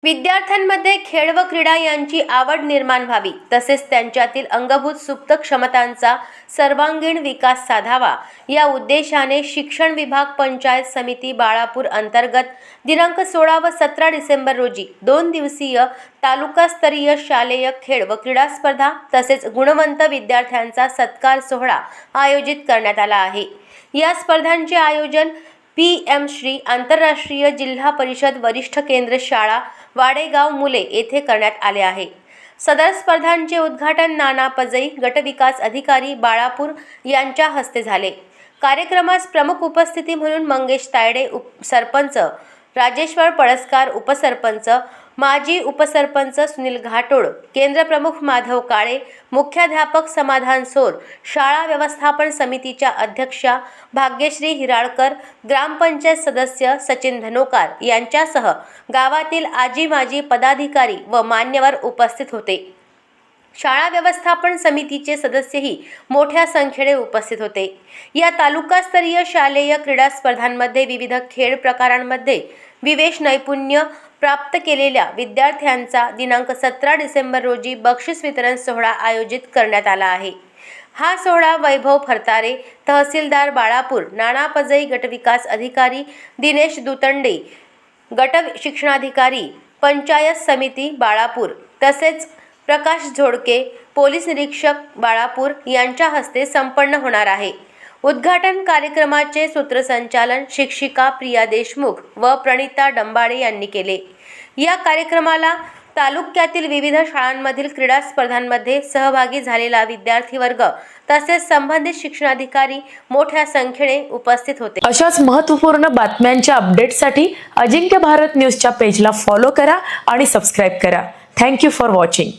विद्यार्थ्यांमध्ये खेळ व क्रीडा यांची आवड निर्माण व्हावी तसेच त्यांच्यातील अंगभूत सुप्त क्षमतांचा सर्वांगीण विकास साधावा या उद्देशाने शिक्षण विभाग पंचायत समिती बाळापूर अंतर्गत दिनांक 16 व 17 डिसेंबर रोजी 2 दिवसीय तालुकास्तरीय शालेय खेळ व क्रीडा स्पर्धा तसेच गुणवंत विद्यार्थ्यांचा सत्कार सोहळा आयोजित करण्यात आला आहे। या स्पर्धांचे आयोजन PM श्री आंतरराष्ट्रीय जिल्हा परिषद वरिष्ठ केंद्र शाळा वाडेगाव मुले येथे करण्यात आले आहे। सदर स्पर्धांचे उद्घाटन नाना पजई गटविकास अधिकारी बाळापूर यांच्या हस्ते झाले। कार्यक्रमास प्रमुख उपस्थिती म्हणून मंगेश तायडे सरपंच, राजेश्वर पळसकर उपसरपंच, माजी उपसरपंच सुनील घाटोळ, केंद्र प्रमुख माधव काळे, मुख्याध्यापक समाधान सोर, शाळा व्यवस्थापन समितीच्या अध्यक्षा भाग्यश्री हिराळकर, ग्रामपंचायत सदस्य सचिन धनोकार यांच्यासह गावातील आजी माजी पदाधिकारी व मान्यवर उपस्थित होते। शाळा व्यवस्थापन समितीचे सदस्यही मोठ्या संख्येने उपस्थित होते। या तालुकास्तरीय शालेय क्रीडा स्पर्धांमध्ये विविध खेळ प्रकारांमध्ये विशेष नैपुण्य प्राप्त केलेल्या विद्यार्थ्यांचा दिनांक 17 डिसेंबर रोजी बक्षीस वितरण सोहळा आयोजित करण्यात आला आहे। हा सोहळा वैभव फरतारे, तहसीलदार बाळापूर, नाना पजई गटविकास अधिकारी दिनेश दुतंडे, गट शिक्षणाधिकारी पंचायत समिती बाळापूर तसेच प्रकाश झोडके, पोलीस निरीक्षक बाळापूर यांच्या हस्ते संपन्न होणार आहे। उद्घाटन कार्यक्रमाचे सूत्रसंचालन शिक्षिका प्रिया देशमुख व प्रणिता डंबाळे यांनी केले। या कार्यक्रमाला तालुक्यातील विविध शाळांमधील क्रीडा स्पर्धांमध्ये सहभागी झालेला विद्यार्थी वर्ग तसेच संबंधित शिक्षणाधिकारी मोठ्या संख्येने उपस्थित होते। अशाच महत्त्वपूर्ण बातम्यांच्या अपडेटसाठी अजिंक्य भारत न्यूजच्या पेजला फॉलो करा आणि सबस्क्राइब करा। Thank you for watching.